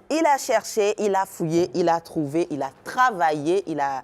Il a cherché, il a fouillé, il a trouvé, il a travaillé, il a...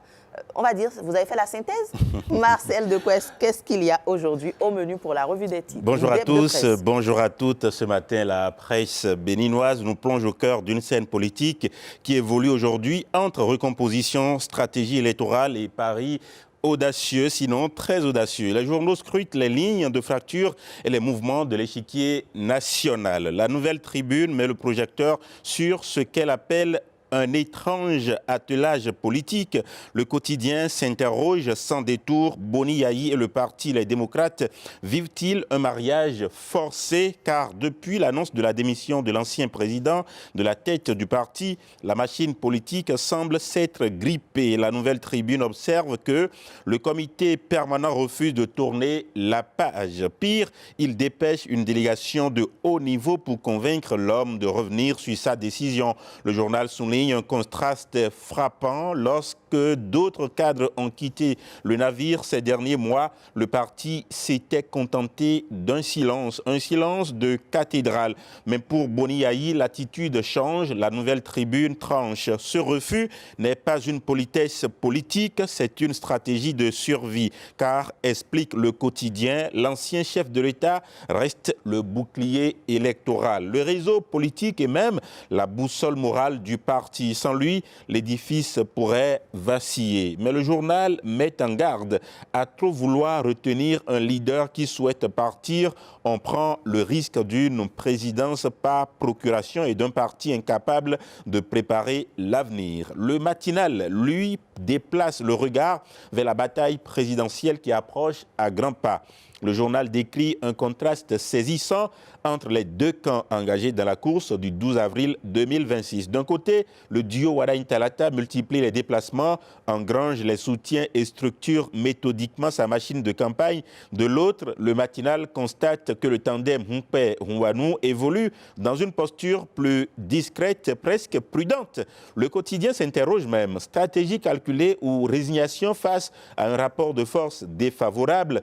On va dire, vous avez fait la synthèse. Marcel Dequest, qu'est-ce qu'il y a aujourd'hui au menu pour la revue des titres? Bonjour à tous, bonjour à toutes. Ce matin, la presse béninoise nous plonge au cœur d'une scène politique qui évolue aujourd'hui entre recomposition, stratégie électorale et paris audacieux, sinon très audacieux. Les journaux scrutent les lignes de fracture et les mouvements de l'échiquier national. La Nouvelle Tribune met le projecteur sur ce qu'elle appelle un étrange attelage politique. Le quotidien s'interroge sans détour. Boni Yayi et le parti Les Démocrates vivent-ils un mariage forcé? Car depuis l'annonce de la démission de l'ancien président de la tête du parti, la machine politique semble s'être grippée. La Nouvelle Tribune observe que le comité permanent refuse de tourner la page. Pire, il dépêche une délégation de haut niveau pour convaincre l'homme de revenir sur sa décision. Le journal souligne un contraste frappant. Lorsque d'autres cadres ont quitté le navire ces derniers mois, le parti s'était contenté d'un silence, un silence de cathédrale. Mais pour Boni Yayi, l'attitude change, la Nouvelle Tribune tranche. Ce refus n'est pas une politesse politique, c'est une stratégie de survie. Car, explique le quotidien, l'ancien chef de l'État reste le bouclier électoral, le réseau politique et même la boussole morale du parti. Sans lui, l'édifice pourrait vaciller. Mais le journal met en garde. À trop vouloir retenir un leader qui souhaite partir, on prend le risque d'une présidence par procuration et d'un parti incapable de préparer l'avenir. Le matinal, lui, déplace le regard vers la bataille présidentielle qui approche à grands pas. Le journal décrit un contraste saisissant entre les deux camps engagés dans la course du 12 avril 2026. D'un côté, le duo Wadagne-Talata multiplie les déplacements, engrange les soutiens et structure méthodiquement sa machine de campagne. De l'autre, le matinal constate que le tandem Humpé-Huanou évolue dans une posture plus discrète, presque prudente. Le quotidien s'interroge même, stratégie calculée ou résignation face à un rapport de force défavorable.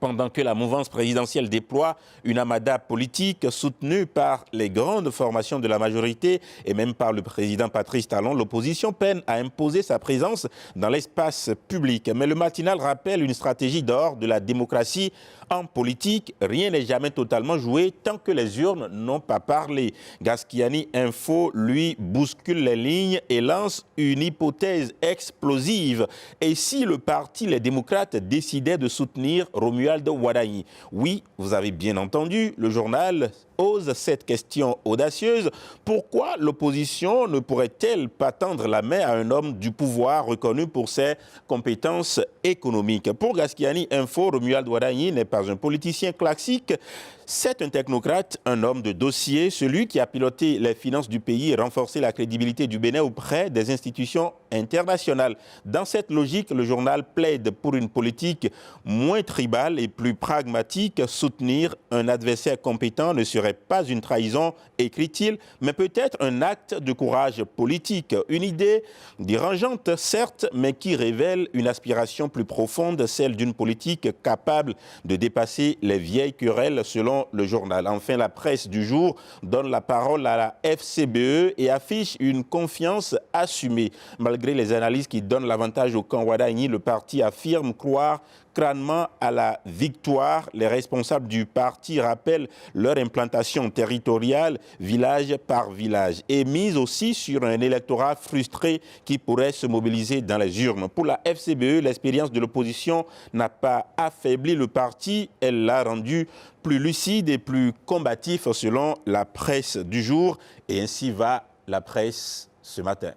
Pendant que la mouvance présidentielle déploie une amada politique soutenue par les grandes formations de la majorité et même par le président Patrice Talon, l'opposition peine à imposer sa présence dans l'espace public. Mais le matinal rappelle une stratégie d'or de la démocratie. En politique, rien n'est jamais totalement joué tant que les urnes n'ont pas parlé. Gaskiani Info, lui, bouscule les lignes et lance une hypothèse explosive. Et si le parti Les Démocrates décidait de soutenir Romuald Wadagne? Oui, vous avez bien entendu, le journal ose cette question audacieuse. Pourquoi l'opposition ne pourrait-elle pas tendre la main à un homme du pouvoir reconnu pour ses compétences économiques? Pour Gaskiani Info, Romuald Wadagne n'est pas un politicien classique. C'est un technocrate, un homme de dossier, celui qui a piloté les finances du pays et renforcé la crédibilité du Bénin auprès des institutions internationales. Dans cette logique, le journal plaide pour une politique moins tribale et plus pragmatique. Soutenir un adversaire compétent ne serait pas une trahison, écrit-il, mais peut-être un acte de courage politique. Une idée dérangeante, certes, mais qui révèle une aspiration plus profonde, celle d'une politique capable de dépasser les vieilles querelles, selon le journal. Enfin, la presse du jour donne la parole à la FCBE et affiche une confiance assumée. Malgré les analyses qui donnent l'avantage au camp Wadagne, le parti affirme croire crânement à la victoire. Les responsables du parti rappellent leur implantation territoriale, village par village, et mise aussi sur un électorat frustré qui pourrait se mobiliser dans les urnes. Pour la FCBE, l'expérience de l'opposition n'a pas affaibli le parti, elle l'a rendu plus lucide et plus combatif selon la presse du jour. Et ainsi va la presse ce matin.